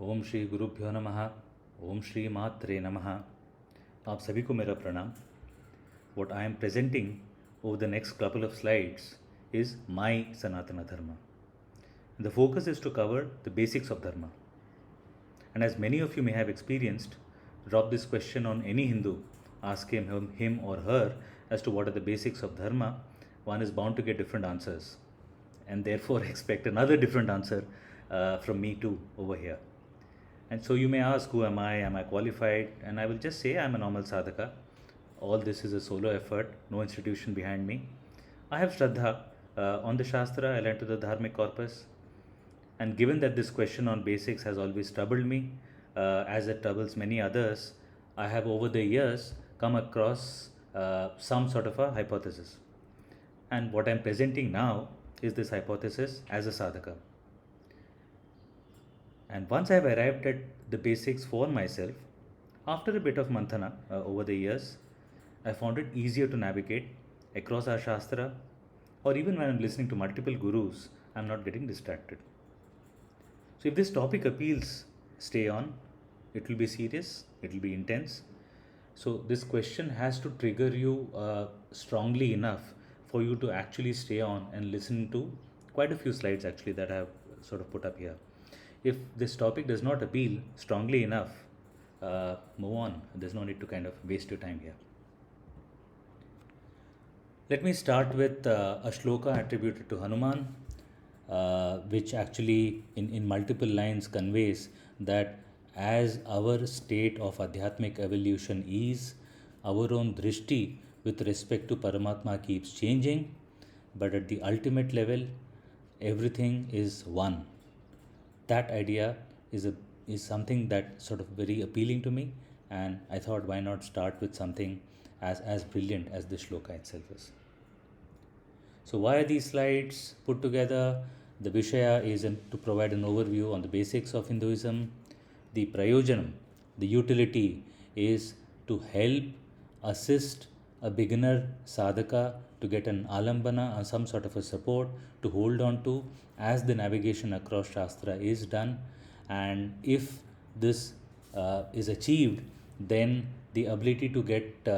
ओम श्री गुरुभ्यो नमः। ओम श्री मात्रे नमः। आप सभी को मेरा प्रणाम। What I am presenting over the next couple of slides is my Sanatana Dharma. The focus is to cover the basics of Dharma. And as many of you may have experienced, drop this question on any Hindu, ask him or her as to what are the basics of Dharma, one is bound to get different answers. And therefore expect another different answer from me too over here. And so you may ask, who am I? Am I qualified? And I will just say I'm a normal sadhaka. All this is a solo effort, no institution behind me. I have Shraddha on the Shastra, I learned to the Dharmic corpus. And given that this question on basics has always troubled me, as it troubles many others, I have over the years come across some sort of a hypothesis. And what I'm presenting now is this hypothesis as a sadhaka. And once I've arrived at the basics for myself, after a bit of manthana over the years, I found it easier to navigate across our Shastra, or even when I'm listening to multiple gurus, I'm not getting distracted. So if this topic appeals, stay on. It will be serious, it will be intense. So this question has to trigger you strongly enough for you to actually stay on and listen to quite a few slides actually that I have sort of put up here. If this topic does not appeal strongly enough, move on. There's no need to kind of waste your time here. Let me start with a shloka attributed to Hanuman, which actually in multiple lines conveys that as our state of Adhyatmic evolution is, our own drishti with respect to Paramatma keeps changing, but at the ultimate level, everything is one. That idea is something that sort of very appealing to me, and I thought why not start with something as brilliant as this shloka itself is. So why are these slides put together? The Vishaya is to provide an overview on the basics of Hinduism. The Prayojanam, the utility, is to help assist a beginner sadhaka to get an alambana or some sort of a support to hold on to as the navigation across Shastra is done. And if this is achieved, then the ability to get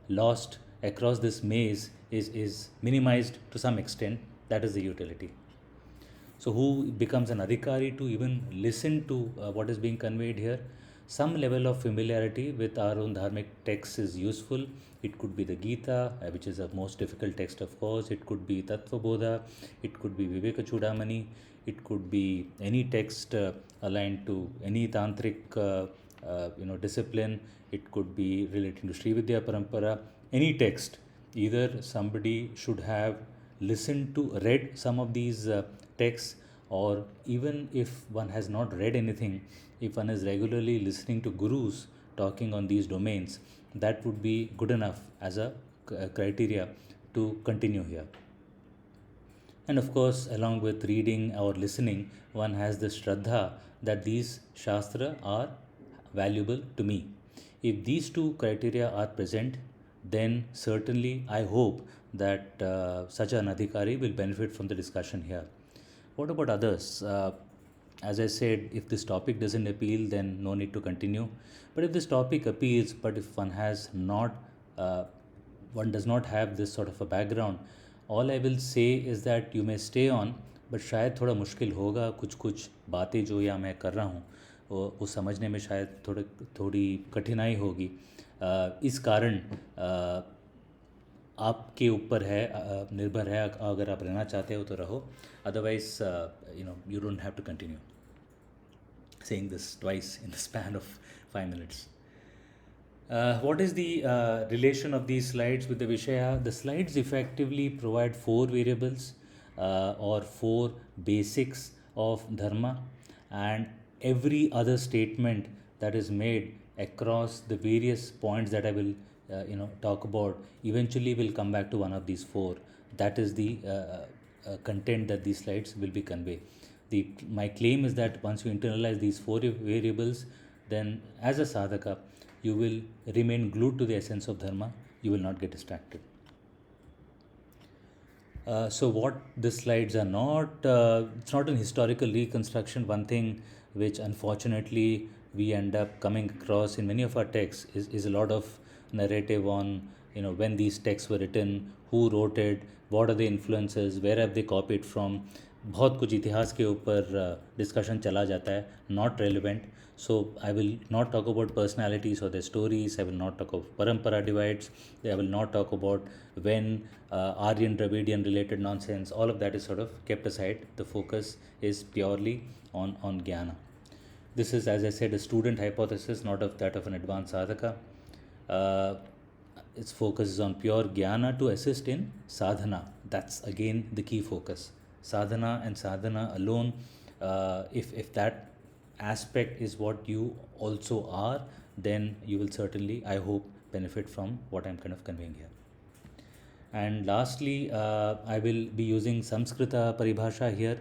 lost across this maze is minimized to some extent. That is the utility. So who becomes an adhikari to even listen to what is being conveyed here? Some level of familiarity with our own dharmic texts is useful. It could be the Gita, which is the most difficult text, of course. It could be Tattva Bodha. It could be Viveka Chudamani. It could be any text aligned to any tantric discipline. It could be relating to Sri Vidya Parampara. Any text. Either somebody should have listened to, read some of these texts, or even if one has not read anything, if one is regularly listening to gurus talking on these domains, that would be good enough as a criteria to continue here. And of course, along with reading or listening, one has the Shraddha that these Shastra are valuable to me. If these two criteria are present, then certainly I hope that such an adhikari will benefit from the discussion here. What about others? As I said, if this topic doesn't appeal, then no need to continue. But if this topic appeals, but if one has not, one does not have this sort of a background, all I will say is that you may stay on, but शायद थोड़ा मुश्किल होगा, कुछ बातें जो या मैं कर रहा हूँ वो समझने में शायद थोड़ी कठिनाई होगी. इस कारण आपके ऊपर है, निर्भर है. अगर आप रहना चाहते हो तो रहो, otherwise you don't have to continue. Saying this twice in the span of 5 minutes. What is the relation of these slides with the Vishaya? The slides effectively provide 4 variables or 4 basics of Dharma, and every other statement that is made across the various points that I will talk about eventually will come back to one of these 4. That is the content that these slides will be convey. My claim is that once you internalize these 4 variables, then as a sadhaka you will remain glued to the essence of Dharma. You will not get distracted. So what the slides are not, it's not an historical reconstruction. One thing which unfortunately we end up coming across in many of our texts is a lot of narrative on, when these texts were written, who wrote it, what are the influences, where have they copied from. बहुत कुछ इतिहास के ऊपर discussion चला जाता है, not relevant. So I will not talk about personalities or their stories. I will not talk of parampara divides. I will not talk about when Aryan Dravidian related nonsense. All of that is sort of kept aside. The focus is purely on jnana. This is, as I said, a student hypothesis, not of that of an advanced sadhaka. Uh, its focus is on pure jnana to assist in sadhana. That's again the key focus. Sadhana and sadhana alone. If that aspect is what you also are, then you will certainly, I hope, benefit from what I'm kind of conveying here. And lastly, I will be using Samskrita paribhasha here,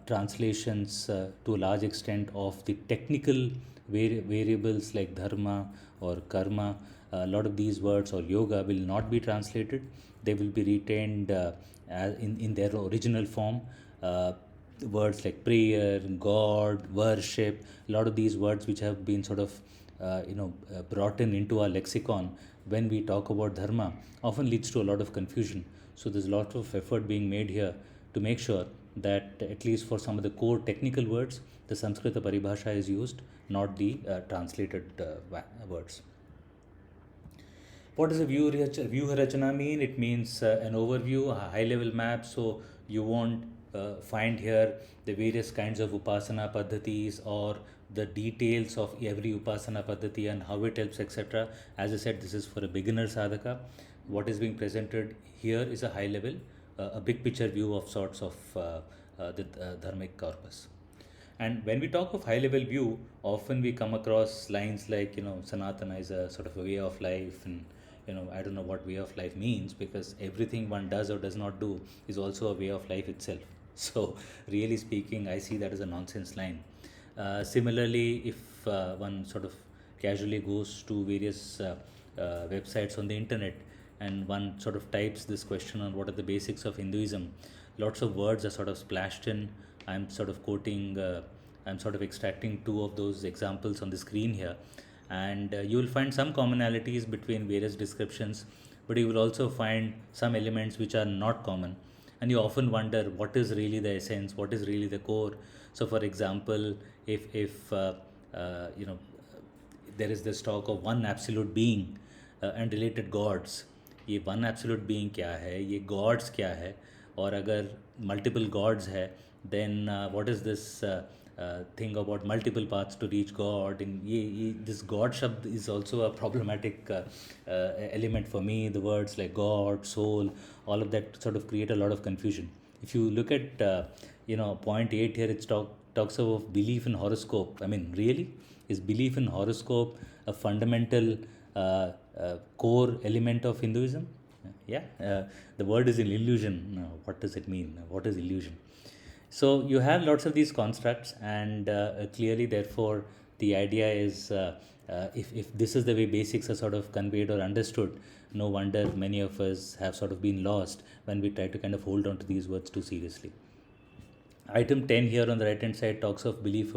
translations to a large extent of the technical variables like dharma or karma. A lot of these words, or yoga, will not be translated. They will be retained in their original form. Words like prayer, God, worship, a lot of these words which have been sort of brought into our lexicon when we talk about dharma often leads to a lot of confusion. So there's a lot of effort being made here to make sure that at least for some of the core technical words, the Sanskrita paribhasha is used, not the translated words. What does a view rachana mean? It means an overview, a high level map. So you won't find here the various kinds of upasana paddhatis or the details of every upasana paddhati and how it helps, etc. As I said, this is for a beginner sadhaka. What is being presented here is a high level, a big picture view of sorts of the dharmic corpus. And when we talk of high level view, often we come across lines like, Sanatana is a sort of a way of life, and I don't know what way of life means, because everything one does or does not do is also a way of life itself. So really speaking, I see that as a nonsense line. Similarly, if one sort of casually goes to various websites on the internet and one sort of types this question on what are the basics of Hinduism, lots of words are sort of splashed in. I'm sort of quoting, I'm sort of extracting two of those examples on the screen here. And you will find some commonalities between various descriptions, but you will also find some elements which are not common. And you often wonder what is really the essence, what is really the core. So, for example, if there is this talk of one absolute being and related gods, ये one absolute being क्या है, ये gods क्या है, और अगर multiple gods है, then what is this thing about multiple paths to reach God? And this God shabd is also a problematic element for me. The words like God, soul, all of that sort of create a lot of confusion. If you look at point 8 here, it talks of belief in horoscope. I mean, really, is belief in horoscope a fundamental core element of Hinduism? Yeah, the word is an illusion. What does it mean? What is illusion? So you have lots of these constructs, and clearly, therefore, the idea is if this is the way basics are sort of conveyed or understood, no wonder many of us have sort of been lost when we try to kind of hold on to these words too seriously. Item 10 here on the right hand side talks of belief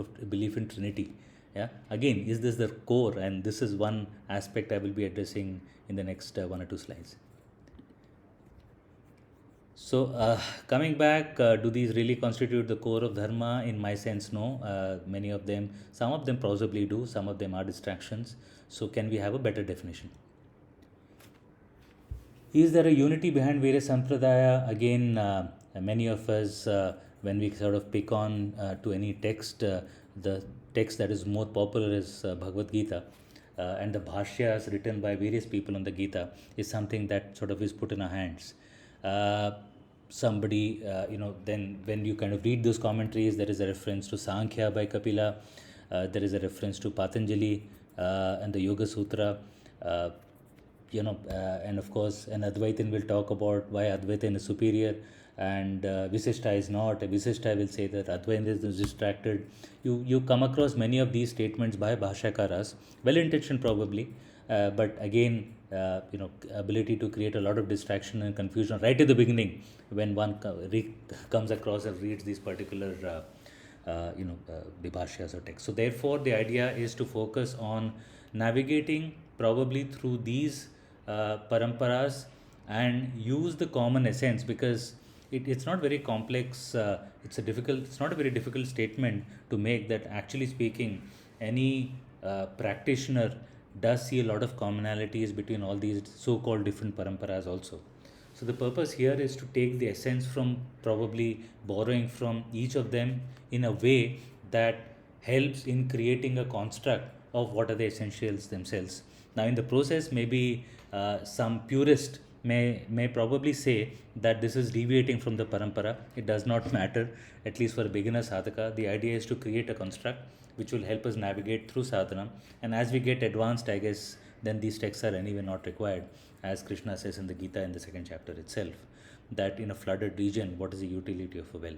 in Trinity. Yeah, again, is this the core? And this is one aspect I will be addressing in the next one or two slides. So, coming back, do these really constitute the core of Dharma? In my sense, no. Many of them, some of them possibly do, some of them are distractions. So, can we have a better definition? Is there a unity behind various sampradaya? Again, many of us, when we sort of pick on to any text, the text that is more popular is Bhagavad Gita. And the bhashyas written by various people on the Gita is something that sort of is put in our hands. Somebody, then when you kind of read those commentaries, there is a reference to Sankhya by Kapila, there is a reference to Patanjali and the Yoga Sutra, and of course, an Advaitin will talk about why Advaitin is superior and Visishta is not. Visishta will say that Advaita is distracted. You come across many of these statements by Bhashyakaras, well intentioned probably, but again, ability to create a lot of distraction and confusion right at the beginning when one comes across and reads these particular vibhashyas or texts. So therefore, the idea is to focus on navigating probably through these paramparas and use the common essence, because it's not very complex. It's not a very difficult statement to make, that actually speaking, any practitioner does see a lot of commonalities between all these so-called different paramparas also. So the purpose here is to take the essence from, probably borrowing from each of them in a way that helps in creating a construct of what are the essentials themselves. Now, in the process, maybe some purist may probably say that this is deviating from the parampara. It does not matter, at least for a beginner sadhaka. The idea is to create a construct which will help us navigate through sadhana. And as we get advanced, I guess, then these texts are anyway not required. As Krishna says in the Gita in the second chapter itself, that in a flooded region, what is the utility of a well?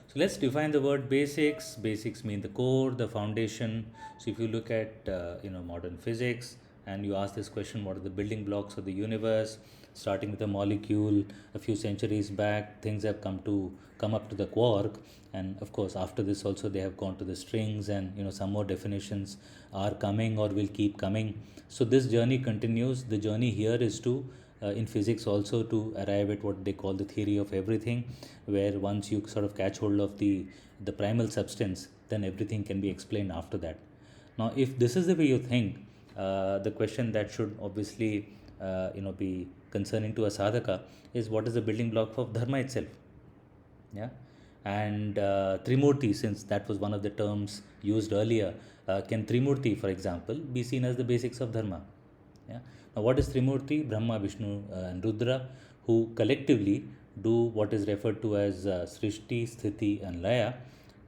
So let's define the word basics. Basics mean the core, the foundation. So if you look at modern physics and you ask this question, what are the building blocks of the universe? Starting with a molecule, a few centuries back, things have come up to the quark, and of course after this also they have gone to the strings, and some more definitions are coming or will keep coming. So this journey continues. The journey here is to in physics also to arrive at what they call the theory of everything, where once you sort of catch hold of the primal substance, then everything can be explained after that. Now, if this is the way you think, the question that should obviously be concerning to a sadhaka is, what is the building block of dharma itself? Yeah. And trimurti, since that was one of the terms used earlier, can trimurti, for example, be seen as the basics of dharma? Yeah. Now, what is trimurti? Brahma, Vishnu, and Rudra, who collectively do what is referred to as srishti, sthiti, and laya.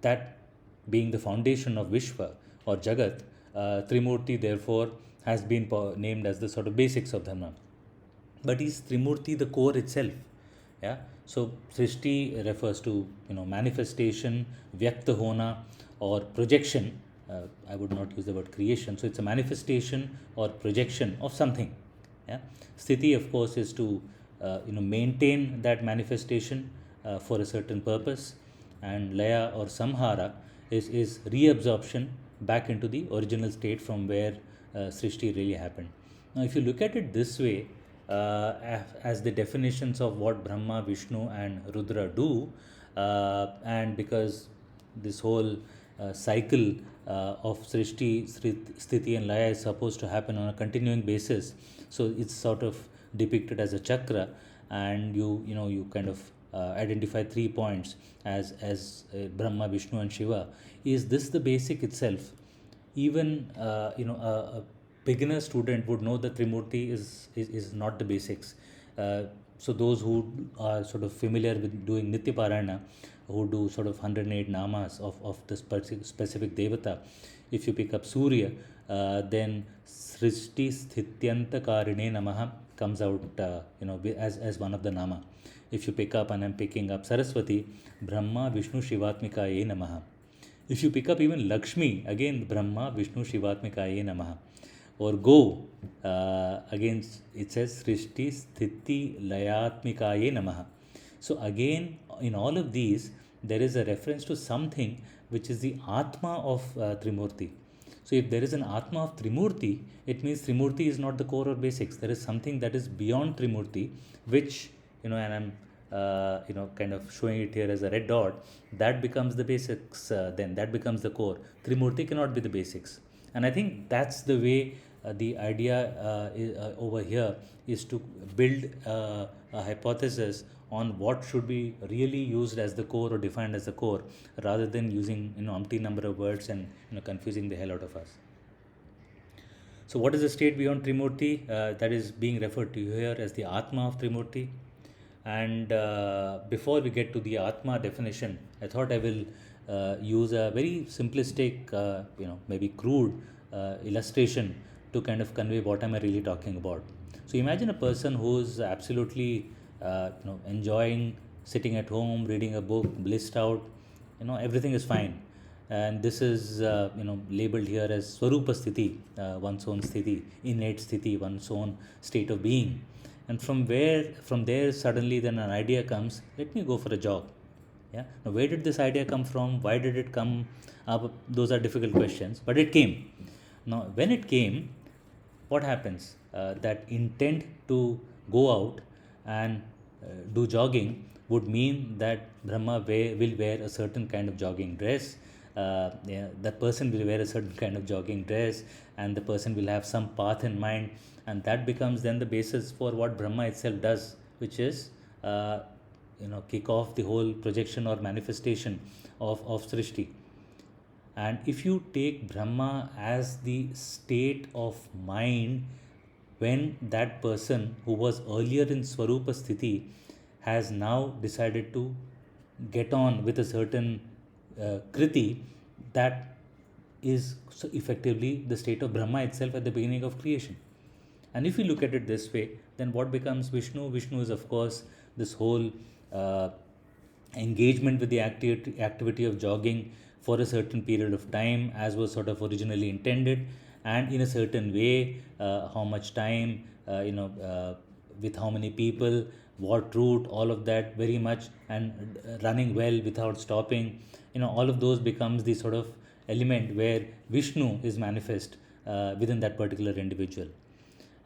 That being the foundation of Vishwa or Jagat, Trimurti therefore has been named as the sort of basics of Dharma. But is Trimurti the core itself? Yeah. So Srishti refers to manifestation, Vyakta Hona, or projection. I would not use the word creation. So it's a manifestation or projection of something. Yeah. Sthiti, of course, is to maintain that manifestation for a certain purpose, and Laya or Samhara is reabsorption back into the original state from where Srishti really happened. Now, if you look at it this way, as the definitions of what Brahma, Vishnu, and Rudra do, and because this whole cycle of Srishti, Sthiti, and Laya is supposed to happen on a continuing basis, so it's sort of depicted as a chakra, and you kind of identify 3 points as Brahma, Vishnu, and Shiva. Is this the basic itself? Even a beginner student would know that Trimurti is not the basics. So those who are sort of familiar with doing Nitya Parayana, who do sort of 108 namas of this specific devata, if you pick up Surya, then Srishti Sthithyanta Karine Namaha comes out as one of the nama. If you pick up, and I'm picking up Saraswati, Brahma Vishnu Shivatmikaye Namaha. If you pick up even Lakshmi, again Brahma Vishnu Shivatmikaye Namaha. Or Go, again it says Srishti Sthiti Layatmikaye Namaha. So again, in all of these, there is a reference to something which is the Atma of Trimurti. So if there is an Atma of Trimurti, it means Trimurti is not the core or basics. There is something that is beyond Trimurti, which, and I'm kind of showing it here as a red dot, that becomes the basics, then that becomes the core. Trimurti cannot be the basics. And I think that's the way the idea over here is to build a hypothesis on what should be really used as the core or defined as the core, rather than using umpteen number of words and confusing the hell out of us. So what is the state beyond Trimurti? That is being referred to here as the Atma of Trimurti. And before we get to the Atma definition, I thought I will use a very simplistic, maybe crude illustration to kind of convey what am I really talking about. So imagine a person who's absolutely enjoying sitting at home, reading a book, blissed out, everything is fine. and this is labeled here as swarupa sthiti, one's own sthiti, innate sthiti, one's own state of being. And from there suddenly then an idea comes, let me go for a jog. Yeah, now where did this idea come from, why did it come up? Those are difficult questions, but it came. Now when it came, what happens? That intent to go out and do jogging would mean that Brahma will wear a certain kind of jogging dress. Yeah, that person will wear a certain kind of jogging dress, and the person will have some path in mind, and that becomes then the basis for what Brahma itself does, which is kick off the whole projection or manifestation of Srishti. And if you take Brahma as the state of mind when that person who was earlier in Swarupa Sthiti has now decided to get on with a certain Kriti, that is so effectively the state of Brahma itself at the beginning of creation. And if you look at it this way, then what becomes Vishnu? Vishnu is, of course, this whole uh, engagement with the activity of jogging for a certain period of time, as was sort of originally intended, and in a certain way, how much time, with how many people, what route, all of that very much, and running well without stopping. All of those becomes the sort of element where Vishnu is manifest within that particular individual.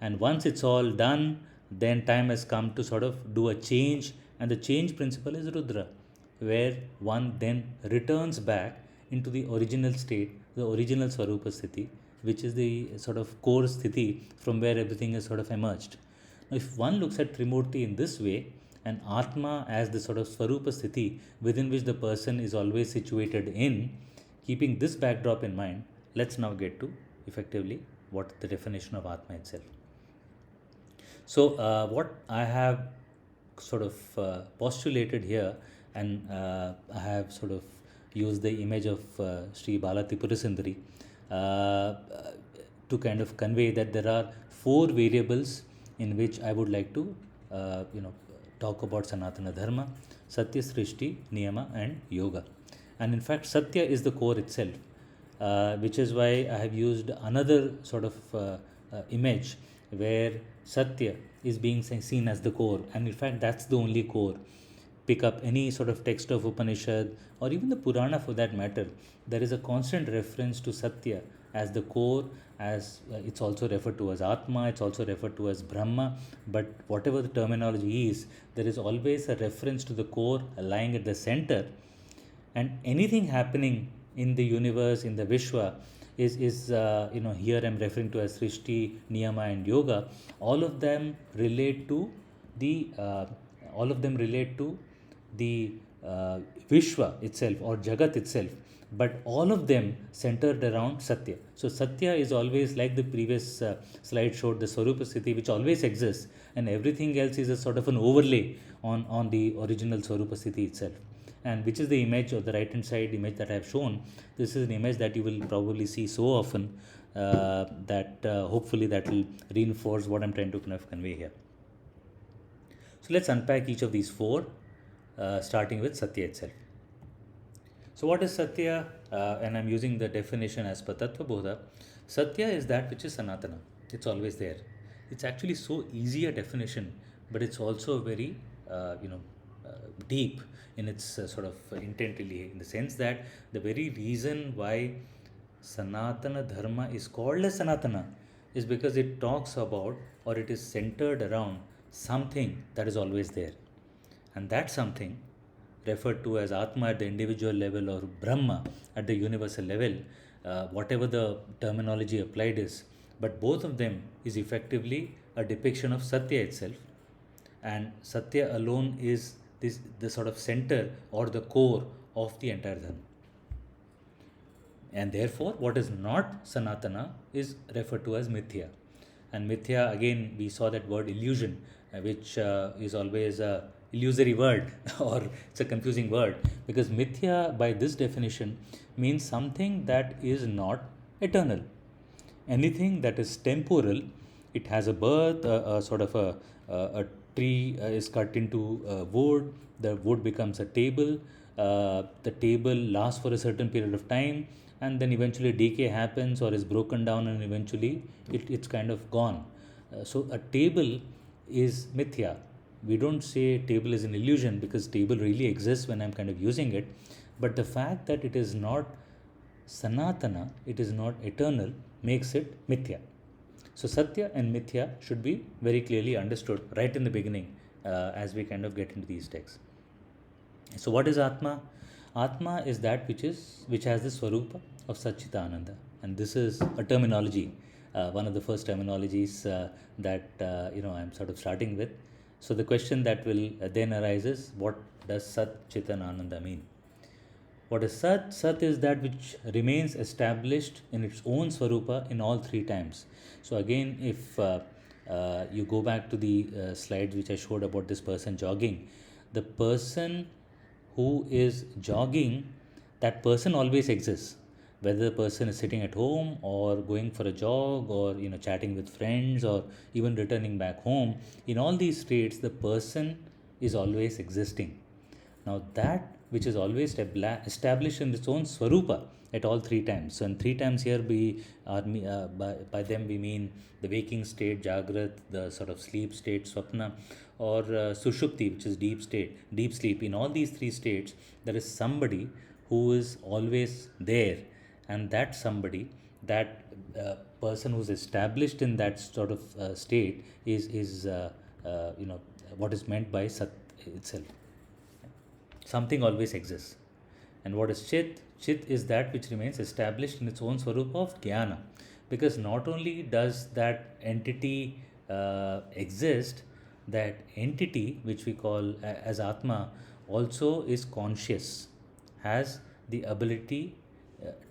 And once it's all done, then time has come to sort of do a change, and the change principle is Rudra, where one then returns back into the original state, the original Swarupa Sthiti, which is the sort of core Sthiti from where everything is sort of emerged. Now, if one looks at Trimurti in this way, and Atma as the sort of Swarupa Sthiti within which the person is always situated in, keeping this backdrop in mind, let's now get to effectively what the definition of Atma itself. So, what I have sort of postulated here, and I have sort of used the image of Sri Bala Tripurasundari to kind of convey that there are four variables in which I would like to, talk about Sanatana Dharma: Satya, Srishti, Niyama, and Yoga. And in fact, Satya is the core itself, which is why I have used another sort of image where Satya is being seen as the core, and in fact, that's the only core. Pick up any sort of text of Upanishad or even the Purana for that matter, there is a constant reference to Satya as the core, as it's also referred to as Atma, it's also referred to as Brahma, but whatever the terminology is, there is always a reference to the core lying at the center. And anything happening in the universe, in the Vishwa, is here I'm referring to as Srishti, Niyama, and Yoga. All of them relate to the Vishwa itself or Jagat itself, but all of them centered around Satya. So Satya is always, like the previous slide showed, the Swarupa Sthiti, which always exists, and everything else is a sort of an overlay on the original Swarupa Sthiti itself. And which is the image, or the right hand side image that I have shown. This is an image that you will probably see so often that hopefully that will reinforce what I'm trying to kind of convey here. So let's unpack each of these four, starting with Satya itself. So what is Satya? And I'm using the definition as per Tattva Bodha. Satya is that which is Sanatana. It's always there. It's actually so easy a definition, but it's also very deep in its sort of intent, really, in the sense that the very reason why Sanatana Dharma is called as Sanatana is because it talks about, or it is centered around, something that is always there. And that something, referred to as Atma at the individual level or Brahma at the universal level, whatever the terminology applied is, but both of them is effectively a depiction of Satya itself. And Satya alone is the sort of center or the core of the entire Dharma. And therefore, what is not Sanatana is referred to as Mithya. And Mithya, again, we saw that word illusion, which is always a illusory word or it's a confusing word, because Mithya, by this definition, means something that is not eternal. Anything that is temporal, it has a birth, a sort of a tree is cut into wood, the wood becomes a table, the table lasts for a certain period of time, and then eventually decay happens or is broken down, and eventually it's kind of gone. So a table is mithya. We don't say table is an illusion, because table really exists when I'm kind of using it. But the fact that it is not sanatana, it is not eternal, makes it mithya. So Satya and Mithya should be very clearly understood right in the beginning, as we kind of get into these texts. So what is Atma? Atma is that which has the Swarupa of Satchitananda, and this is a terminology, one of the first terminologies that I'm sort of starting with. So the question that will then arise is, what does Sat Chitananda mean? What is Sat? Sat is that which remains established in its own Swarupa in all three times. So again, if you go back to the slides which I showed about this person jogging, the person who is jogging, that person always exists. Whether the person is sitting at home or going for a jog, or chatting with friends, or even returning back home, in all these states the person is always existing. Now that which is always established in its own swarupa at all three times. So in three times here, by them we mean the waking state, jagrat, the sort of sleep state, swapna, or sushupti, which is deep sleep. In all these three states, there is somebody who is always there, and that somebody, that person who's established in that sort of state is what is meant by sat itself. Something always exists. And what is Chit? Chit is that which remains established in its own swarupa of jnana. Because not only does that entity exist, that entity which we call as Atma also is conscious, has the ability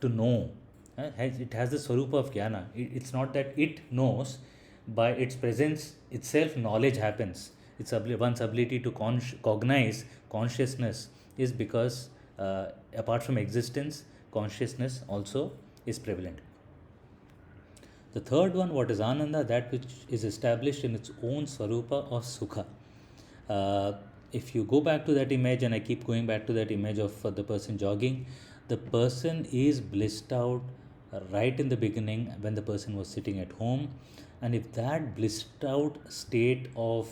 to know. It has the swarupa of jnana. It's not that it knows, by its presence itself knowledge happens. One's ability to cognize consciousness is because apart from existence, consciousness also is prevalent. The third one, what is Ananda? That which is established in its own Swarupa of Sukha. If you go back to that image, and I keep going back to that image of the person jogging, the person is blissed out right in the beginning when the person was sitting at home. And if that blissed out state of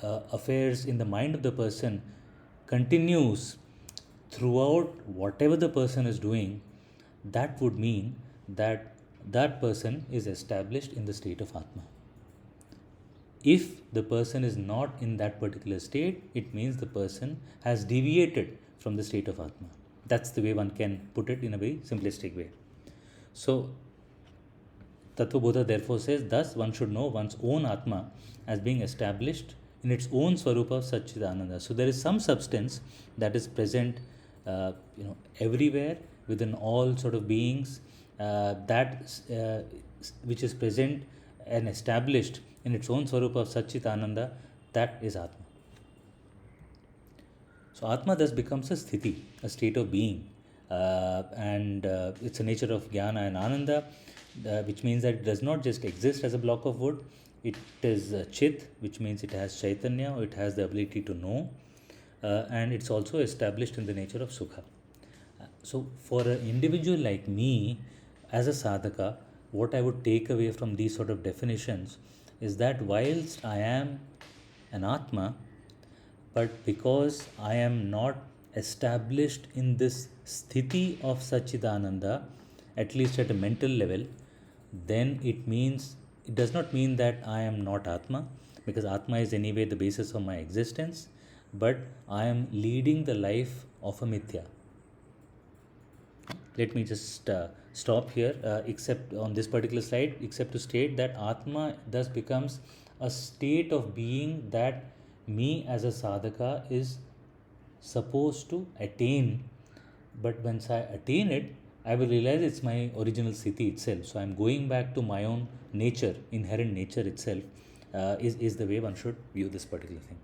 affairs in the mind of the person continues throughout whatever the person is doing, that would mean that that person is established in the state of Atma. If the person is not in that particular state, it means the person has deviated from the state of Atma. That's the way one can put it in a very simplistic way. So Tattvabodha therefore says, thus one should know one's own Atma as being established in its own Swarupa of Satchidananda. So there is some substance that is present everywhere within all sort of beings, which is present and established in its own Swarupa of Satchitananda, that is Atma. So Atma thus becomes a sthiti, a state of being, and it's a nature of jnana and ananda, which means that it does not just exist as a block of wood. It is chit, which means it has chaitanya, or it has the ability to know, and it's also established in the nature of sukha. So for an individual like me, as a sadhaka, what I would take away from these sort of definitions is that whilst I am an Atma, but because I am not established in this sthiti of Satchidananda, at least at a mental level, then it does not mean that I am not Atma, because Atma is anyway the basis of my existence, but I am leading the life of a mithya. Let me just stop here, except on this particular slide, except to state that Atma thus becomes a state of being that me as a sadhaka is supposed to attain. But once I attain it, I will realize it's my original sthiti itself. So I'm going back to my own nature, inherent nature itself, is the way one should view this particular thing.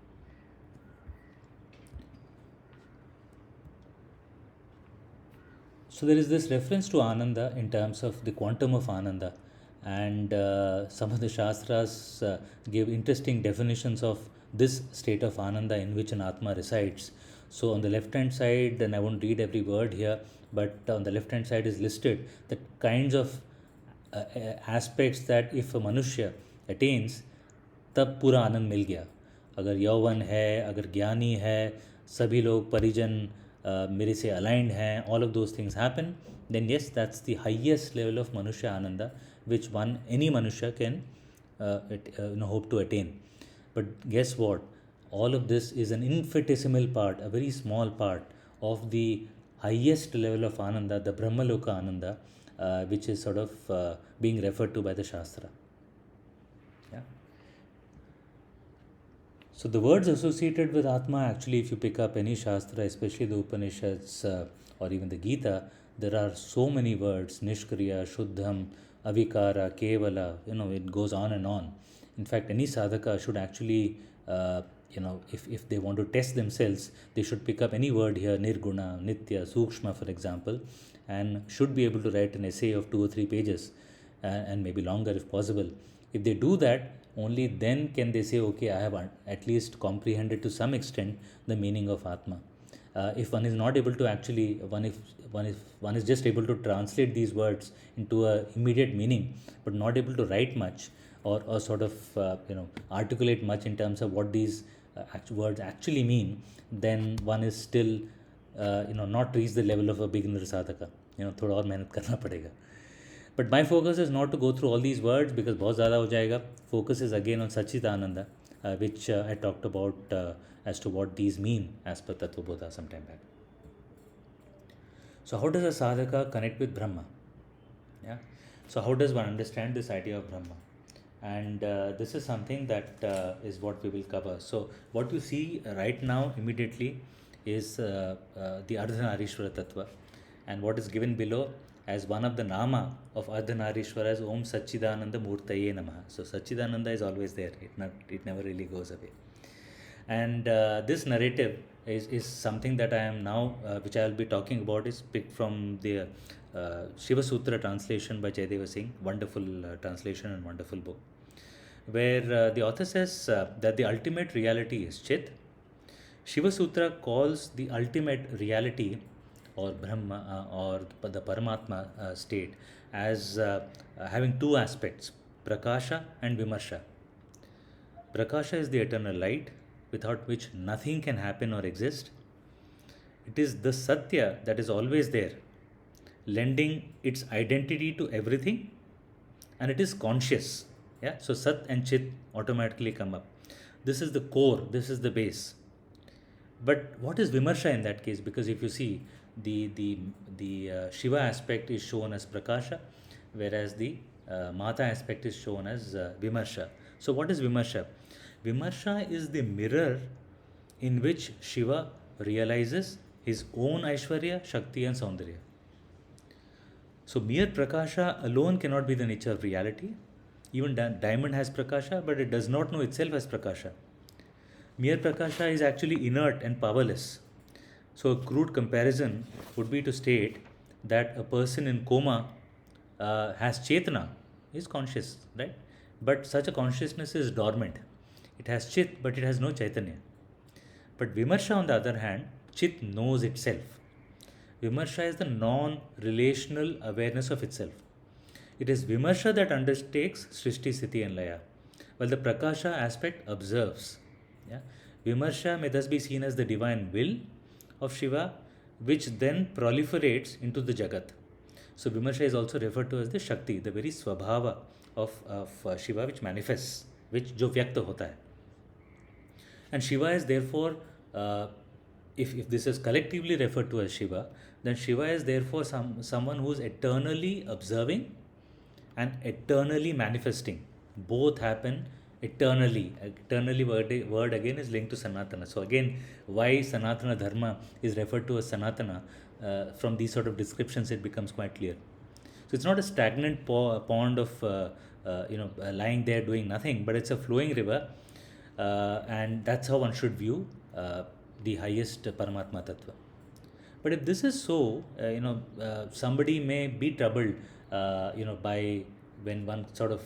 So there is this reference to Ananda in terms of the quantum of Ananda, and some of the Shastras give interesting definitions of this state of Ananda in which an Atma resides. So on the left hand side, and I won't read every word here, but on the left hand side is listed the kinds of aspects that if a manushya attains, तब पूरा आनंद मिल गया. अगर यौवन है, अगर ज्ञानी है, सभी लोग परिजन मेरे से aligned हैं, all of those things happen, then yes, that's the highest level of manusya ananda which any manusya can hope to attain. But guess what? All of this is an infinitesimal part, a very small part of the highest level of ananda, the Brahmaloka ananda, which is sort of being referred to by the Shastra. Yeah. So the words associated with Atma, actually, if you pick up any Shastra, especially the Upanishads or even the Gita, there are so many words: Nishkriya, Shuddham, Avikara, Kevala. It goes on and on. In fact, any sadhaka should actually, if they want to test themselves, they should pick up any word here: Nirguna, Nitya, Sukshma, for example, and should be able to write an essay of 2 or 3 pages, and maybe longer if possible. If they do that, only then can they say, okay, I have at least comprehended to some extent the meaning of Atma. If one is not able to actually, if one is just able to translate these words into a immediate meaning, but not able to write much or sort of articulate much in terms of what these words actually mean, then one is still not reached the level of a beginner sadhaka. थोड़ा और मेहनत करना पड़ेगा. But my focus is not to go through all these words because बहुत ज़्यादा हो जाएगा. Focus is again on Satchitananda, which I talked about as to what these mean as per Tattvabodha some time back. So how does a sadhaka connect with Brahma? Yeah. So how does one understand this idea of Brahma? And this is something that is what we will cover. So what you see right now immediately is the Ardhanarishwara Tattva, and what is given below as one of the nama of Ardhanarishwara is Om Satchidananda Murtaye Namaha. So Satchidananda is always there. It never really goes away. And this narrative is something that I am now, which I will be talking about, is picked from the Shiva Sutra translation by Jaydeva Singh. Wonderful translation and wonderful book, where the author says that the ultimate reality is Chit. Shiva Sutra calls the ultimate reality or Brahma or the Paramatma state as having 2 aspects, Prakasha and Vimarsha. Prakasha is the eternal light without which nothing can happen or exist. It is the Satya that is always there, lending its identity to everything, and it is conscious. Yeah, so Sat and Chit automatically come up. This is the core, this is the base. But what is Vimarsha in that case? Because if you see, the Shiva aspect is shown as Prakasha, whereas the Mata aspect is shown as Vimarsha. So what is Vimarsha? Vimarsha is the mirror in which Shiva realizes his own Aishwarya, Shakti and Saundarya. So mere Prakasha alone cannot be the nature of reality. Even diamond has Prakasha, but it does not know itself as Prakasha. Mere Prakasha is actually inert and powerless. So a crude comparison would be to state that a person in coma has Chetana, is conscious, right? But such a consciousness is dormant. It has Chit, but it has no Chaitanya. But Vimarsha, on the other hand, Chit knows itself. Vimarsha is the non-relational awareness of itself. It is Vimarsha that undertakes Srishti, Sthiti and Laya, while the Prakasha aspect observes. Yeah? Vimarsha may thus be seen as the divine will of Shiva, which then proliferates into the Jagat. So Vimarsha is also referred to as the Shakti, the very Swabhava of Shiva, which manifests, which jo vyakta hota hai. And Shiva is therefore, if this is collectively referred to as Shiva, then Shiva is therefore someone who is eternally observing and eternally manifesting. Both happen eternally. Eternally word again is linked to Sanatana. So again, why Sanatana Dharma is referred to as Sanatana, from these sort of descriptions it becomes quite clear. So it's not a stagnant pond of lying there doing nothing, but it's a flowing river, and that's how one should view the highest Paramatma Tattva. But if this is so, somebody may be troubled, by when one sort of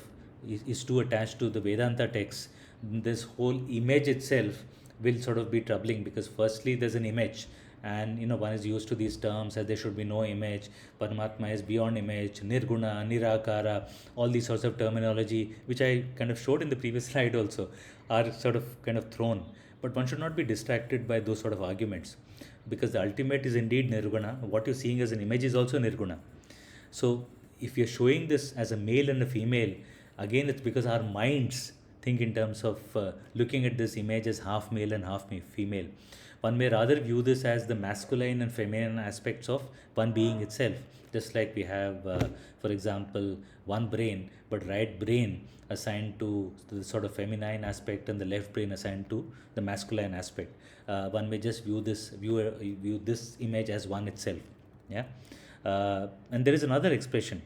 is too attached to the Vedanta text, this whole image itself will sort of be troubling, because firstly there's an image, and one is used to these terms that there should be no image. Paramatma is beyond image, nirguna, nirakara, all these sorts of terminology which I kind of showed in the previous slide also are sort of kind of thrown. But one should not be distracted by those sort of arguments, because the ultimate is indeed nirguna. What you're seeing as an image is also nirguna. So if you're showing this as a male and a female, again it's because our minds think in terms of looking at this image as half male and half female. One may rather view this as the masculine and feminine aspects of one being itself. Just like we have, for example, one brain, but right brain assigned to the sort of feminine aspect and the left brain assigned to the masculine aspect. One may just view this image as one itself. Yeah, and there is another expression.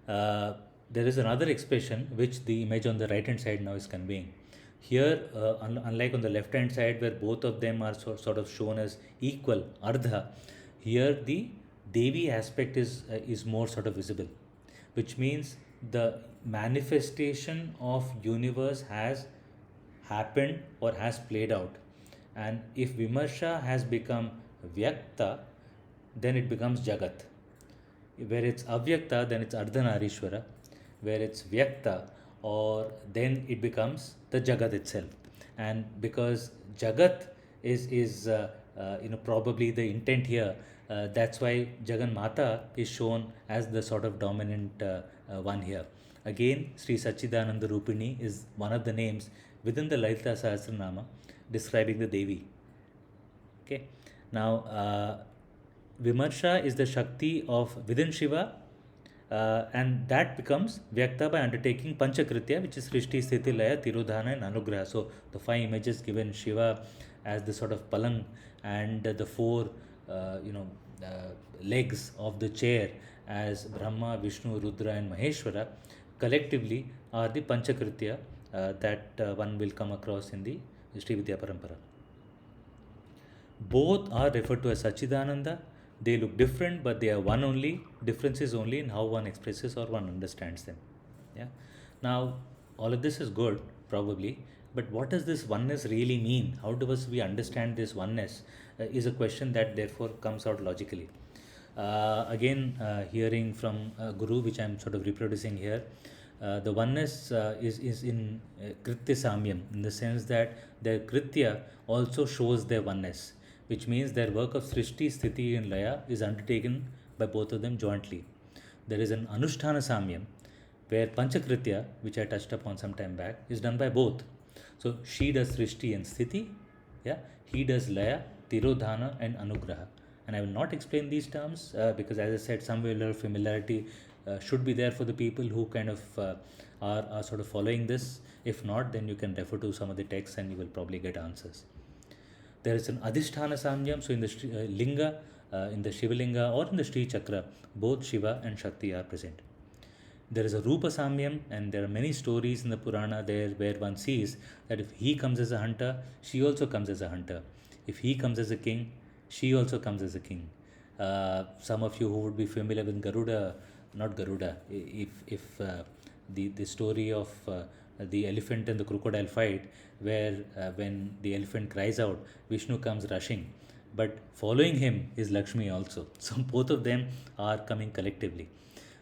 There is another expression which the image on the right hand side now is conveying. Here, unlike on the left hand side where both of them are sort of shown as equal, ardha, here the Devi aspect is more sort of visible, which means the manifestation of universe has happened or has played out. And if Vimarsha has become Vyakta, then it becomes Jagat. Where it's Avyakta, then it's Ardhanarishwara. Where it's Vyakta, or then it becomes the Jagat itself. And because Jagat is probably the intent here, that's why Jagan Mata is shown as the sort of dominant one here. Again, Sri Sachidananda Rupini is one of the names within the Lalita Sahasranama describing the Devi. Okay. Now, Vimarsha is the Shakti of within Shiva, and that becomes Vyakta by undertaking Panchakritya, which is Srishti, Sthiti, Laya, Tirudhana and Anugraha. So the 5 images given Shiva as the sort of palang, and the 4 legs of the chair as Brahma, Vishnu, Rudra and Maheshwara collectively are the Panchakritya that one will come across in the Sri Vidya Parampara. Both are referred to as Sachidananda. They look different, but they are one only. Difference is only in how one expresses or one understands them. Yeah. Now, all of this is good, probably, but what does this oneness really mean? How do we understand this oneness? Is a question that therefore comes out logically. Again, hearing from Guru, which I am sort of reproducing here, the oneness is in Kritya Samyam, in the sense that their Kritya also shows their oneness, which means their work of Srishti, Sthiti and Laya is undertaken by both of them jointly. There is an Anusthana Samyam, where Panchakritya, which I touched upon some time back, is done by both. So she does Srishti and Sthiti, yeah, he does Laya, Tirodhana and Anugraha. And I will not explain these terms because, as I said, some familiarity should be there for the people who kind of are sort of following this. If not, then you can refer to some of the texts and you will probably get answers. There is an Adhisthana Samyam, so in the Linga, in the Shiva Linga or in the Sri Chakra, both Shiva and Shakti are present. There is a Rupa Samyam, and there are many stories in the Purana there where one sees that if he comes as a hunter, she also comes as a hunter. If he comes as a king, she also comes as a king. Some of you who would be familiar with Garuda, not Garuda, if the story of the elephant and the crocodile fight, where when the elephant cries out, Vishnu comes rushing, but following him is Lakshmi also. So both of them are coming collectively.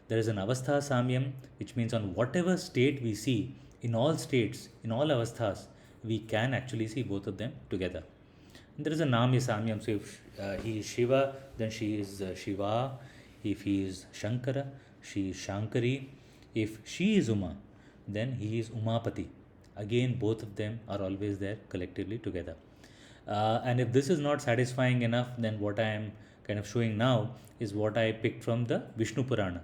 There is an Avastha Samyam, which means on whatever state we see, in all states, in all avasthas, we can actually see both of them together. And there is a Namya Samyam, so if he is Shiva, then she is Shiva. If he is Shankara, she is Shankari. If she is Uma, then he is Umapati. Again, both of them are always there collectively together. And if this is not satisfying enough, then what I am kind of showing now is what I picked from the Vishnu Purana,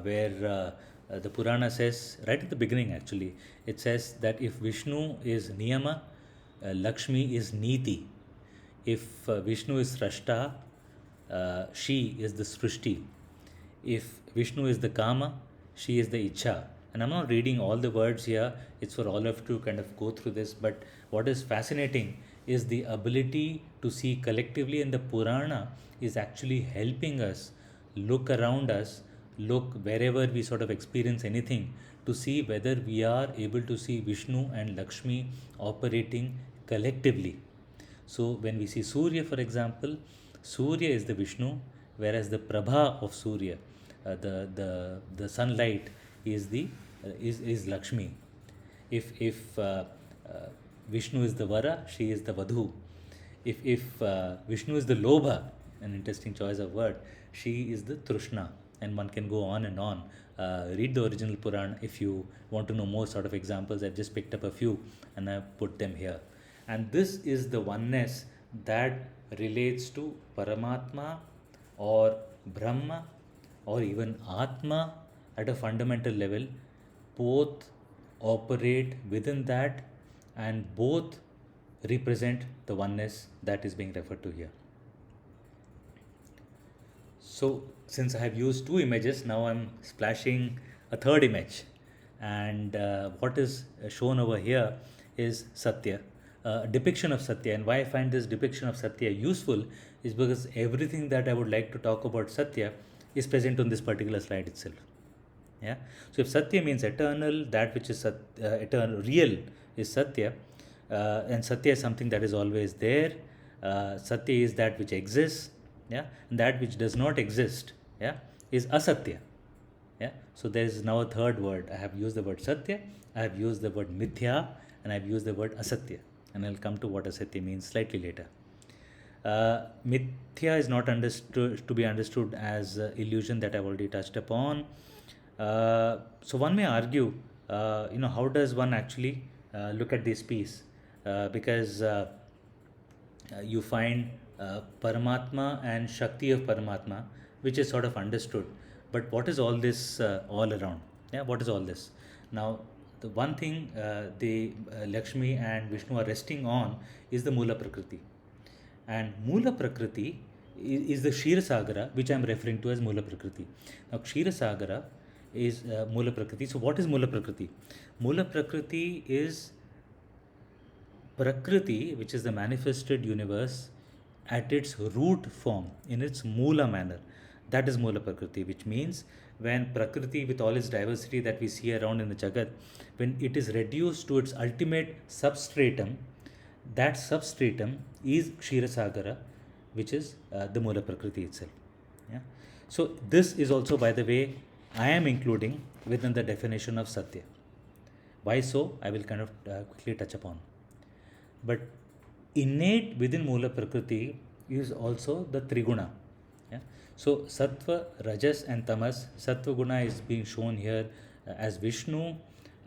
where the Purana says, right at the beginning actually, it says that if Vishnu is Niyama, Lakshmi is Niti. If Vishnu is Srashta, she is the Srishti. If Vishnu is the Kama, she is the Icha. And I'm not reading all the words here, it's for all of you to kind of go through this. But what is fascinating is the ability to see collectively, in the Purana is actually helping us look around us, look wherever we sort of experience anything to see whether we are able to see Vishnu and Lakshmi operating collectively. So when we see Surya, for example, Surya is the Vishnu, whereas the Prabha of Surya, the sunlight, is the is Lakshmi. If Vishnu is the Vara, she is the Vadhu. If Vishnu is the Lobha, an interesting choice of word, she is the Trishna, and one can go on and on. Read the original Puran if you want to know more sort of examples. I've just picked up a few and I've put them here. And this is the oneness that relates to Paramatma or Brahma or even Atma at a fundamental level. Both operate within that and both represent the oneness that is being referred to here. So, since I have used two images, now I'm splashing a third image. And what is shown over here is Satya, a depiction of Satya. And why I find this depiction of Satya useful is because everything that I would like to talk about Satya is present on this particular slide itself. Yeah. So if Satya means eternal, that which is eternal, real is Satya, and Satya is something that is always there. Satya is that which exists. Yeah. And that which does not exist. Yeah. Is asatya. Yeah. So there is now a third word. I have used the word Satya. I have used the word Mithya, and I have used the word asatya. And I'll come to what asatya means slightly later. Mithya is not understood to be understood as illusion that I've already touched upon. So one may argue, how does one actually look at this piece? Because you find Paramatma and Shakti of Paramatma, which is sort of understood. But what is all this all around? Yeah, what is all this? Now, the one thing the Lakshmi and Vishnu are resting on is the Mula Prakriti. And Mula Prakriti is the Kshirasagara, which I am referring to as Mula Prakriti. Now, Kshirasagara is Mula Prakriti. So, what is Mula Prakriti? Mula Prakriti is Prakriti, which is the manifested universe at its root form, in its Mula manner. That is Mula Prakriti, which means when Prakriti, with all its diversity that we see around in the Jagat, when it is reduced to its ultimate substratum, that substratum is Kshirasagara, which is the Mula Prakriti itself. Yeah. So this is also, by the way, I am including within the definition of Satya. Why so? I will kind of quickly touch upon. But innate within Mula Prakriti is also the Triguna. Yeah. So Sattva, Rajas and Tamas. Sattva Guna is being shown here as Vishnu,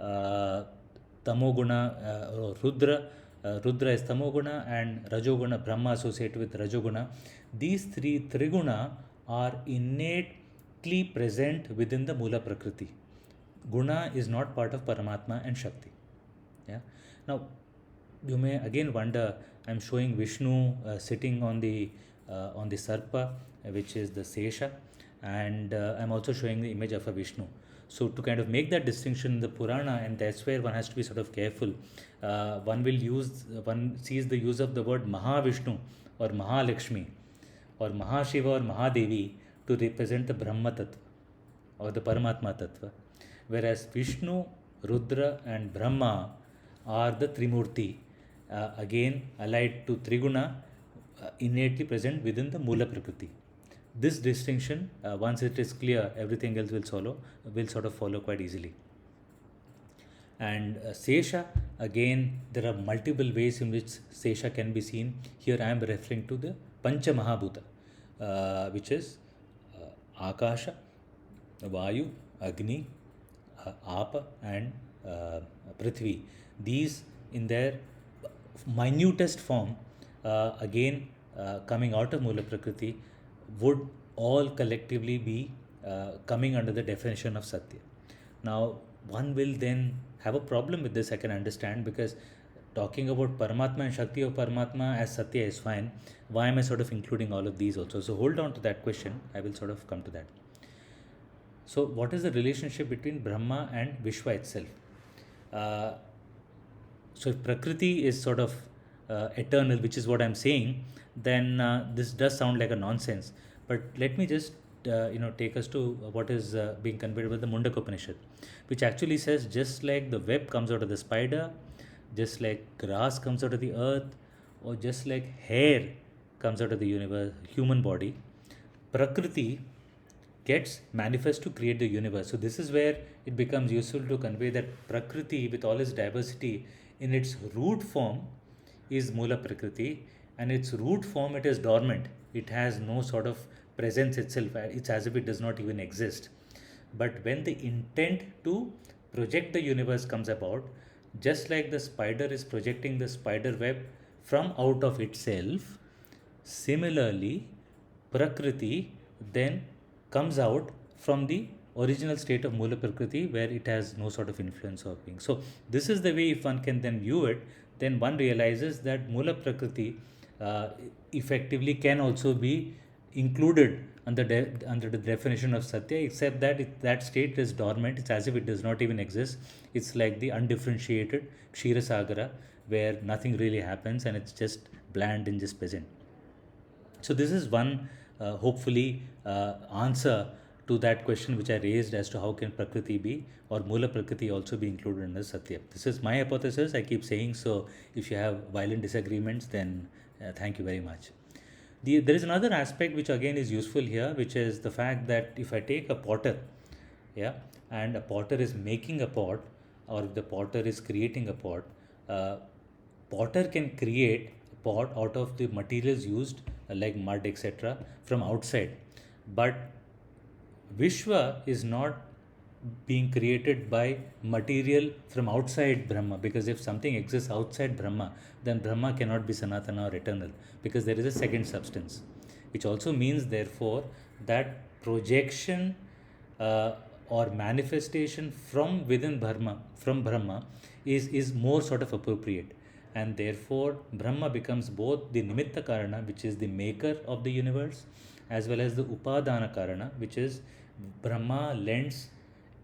Tamoguna or Rudra. Rudra is Tamoguna, and Rajoguna, Brahma associated with Rajoguna. These three Triguna are innately present within the Mula Prakriti. Guna is not part of Paramatma and Shakti. Yeah. Now, you may again wonder, I'm showing Vishnu sitting on the Sarpa, which is the Sesha, and I'm also showing the image of a Vishnu. So to kind of make that distinction in the Purana, and that's where one has to be sort of careful. One sees the use of the word Mahavishnu or Mahalakshmi or Mahashiva or Mahadevi to represent the Brahma Tattva or the Paramatma Tattva, whereas Vishnu, Rudra and Brahma are the Trimurti, again allied to Triguna, innately present within the Mula Prakriti. This distinction, once it is clear, everything else will sort of follow quite easily. And Sesha, again, there are multiple ways in which Sesha can be seen. Here I am referring to the Pancha Mahabhuta, which is Akasha, Vayu, Agni, Apa and Prithvi. These in their minutest form, again coming out of Mula Prakriti, would all collectively be coming under the definition of Satya. Now, one will then have a problem with this, I can understand, because talking about Paramatma and Shakti of Paramatma as Satya is fine. Why am I sort of including all of these also? So hold on to that question. I will sort of come to that. So what is the relationship between Brahma and Vishwa itself? So if Prakriti is sort of eternal, which is what I'm saying, then this does sound like a nonsense. But let me just take us to what is being conveyed by the Mundaka Upanishad, which actually says just like the web comes out of the spider, just like grass comes out of the earth, or just like hair comes out of the universe, human body, Prakriti gets manifest to create the universe. So this is where it becomes useful to convey that Prakriti, with all its diversity, in its root form is Mula Prakriti, and its root form it is dormant. It has no sort of presence itself. It's as if it does not even exist. But when the intent to project the universe comes about, just like the spider is projecting the spider web from out of itself, similarly, Prakriti then comes out from the original state of Mula Prakriti where it has no sort of influence of being. So, this is the way if one can then view it, then one realizes that Mula Prakriti uh, effectively can also be included under the definition of Satya, except that that state is dormant. It's as if it does not even exist. It's like the undifferentiated Kshira Sagara, where nothing really happens and it's just bland and just present. So this is one hopefully answer to that question which I raised as to how can Prakriti be or Mula Prakriti also be included in the Satya. This is my hypothesis. I keep saying so. If you have violent disagreements, then thank you very much. There is another aspect which again is useful here, which is the fact that if I take a potter, yeah, and a potter is making a pot, or if the potter is creating a pot, uh, potter can create a pot out of the materials used like mud, etc., from outside. But Vishwa is not being created by material from outside Brahma, because if something exists outside Brahma, then Brahma cannot be Sanatana or eternal, because there is a second substance, which also means, therefore, that projection or manifestation from within Brahma is more sort of appropriate. And therefore, Brahma becomes both the Nimitta Karana, which is the maker of the universe, as well as the Upadana Karana, which is Brahma lends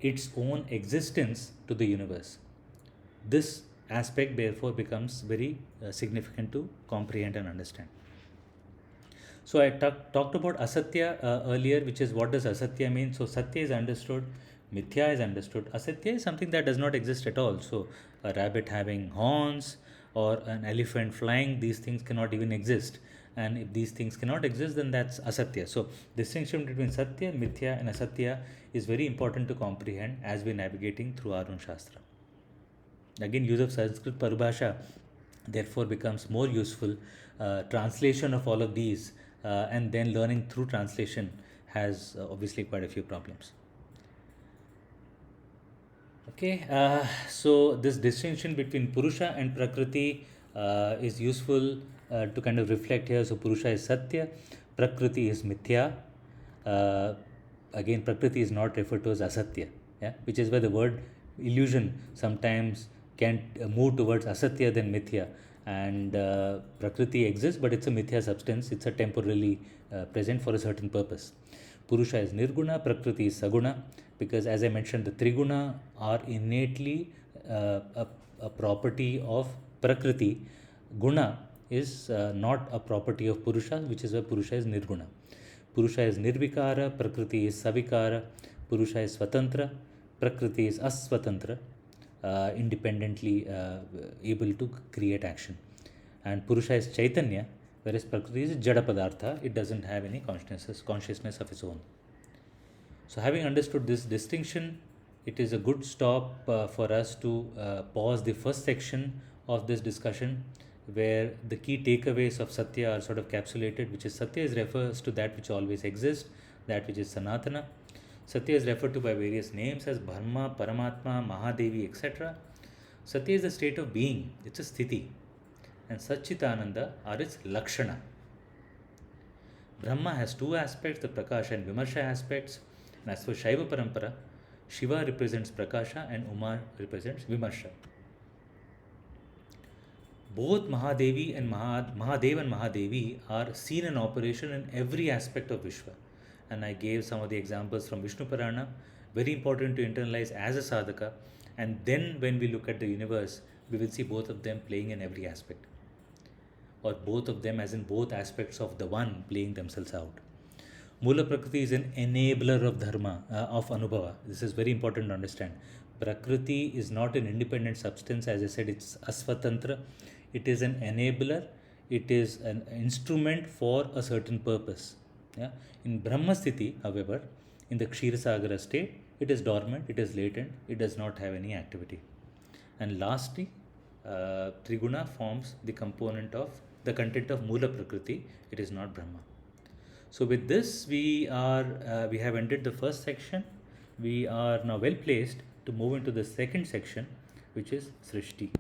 its own existence to the universe. This aspect, therefore, becomes very significant to comprehend and understand. So I talked about asatya earlier, which is what does asatya mean? So satya is understood, mithya is understood. Asatya is something that does not exist at all. So a rabbit having horns or an elephant flying, these things cannot even exist. And if these things cannot exist, then that's asatya. So distinction between satya, mithya, and asatya is very important to comprehend as we're navigating through our own shastra. Again, use of Sanskrit paribhasha therefore becomes more useful. Translation of all of these and then learning through translation has obviously quite a few problems. Okay, so this distinction between Purusha and Prakriti is useful to kind of reflect here. So Purusha is Satya, Prakriti is Mithya. Uh, Again, Prakriti is not referred to as Asatya, yeah, which is where the word illusion sometimes can move towards Asatya than Mithya. And Prakriti exists, but it's a Mithya substance. It's a temporarily present for a certain purpose. Purusha is Nirguna, Prakriti is Saguna, because as I mentioned, the Triguna are innately a property of Prakriti. Guna is not a property of Purusha, which is why Purusha is Nirguna. Purusha is Nirvikara, Prakriti is Savikara, Purusha is Swatantra, Prakriti is Aswatantra, independently able to create action. And Purusha is Chaitanya, whereas Prakriti is Jada Padartha, it doesn't have any consciousness of its own. So, having understood this distinction, it is a good stop for us to pause the first section of this discussion, where the key takeaways of Satya are sort of capsulated, which is Satya is refers to that which always exists, that which is Sanatana. Satya is referred to by various names as Brahma, Paramatma, Mahadevi, etc. Satya is the state of being, it's a sthiti. And Satchitananda are its Lakshana. Brahma has two aspects, the Prakasha and Vimarsha aspects. And as for Shaiva Parampara, Shiva represents Prakasha and Uma represents Vimarsha. Both Mahadevi and Mahadev and Mahadevi are seen in operation in every aspect of Vishwa. And I gave some of the examples from Vishnu Purana, very important to internalize as a sadhaka. And then when we look at the universe, we will see both of them playing in every aspect. Or both of them as in both aspects of the one playing themselves out. Mula Prakriti is an enabler of Dharma, of Anubhava. This is very important to understand. Prakriti is not an independent substance. As I said, it's Asvatantra. It is an enabler. It is an instrument for a certain purpose. Yeah? In Brahma Sthiti, however, in the Kshirsagara state, it is dormant, it is latent, it does not have any activity. And lastly, Triguna forms the component of the content of Mula Prakriti. It is not Brahma. So with this, we have ended the first section. We are now well placed to move into the second section, which is Srishti.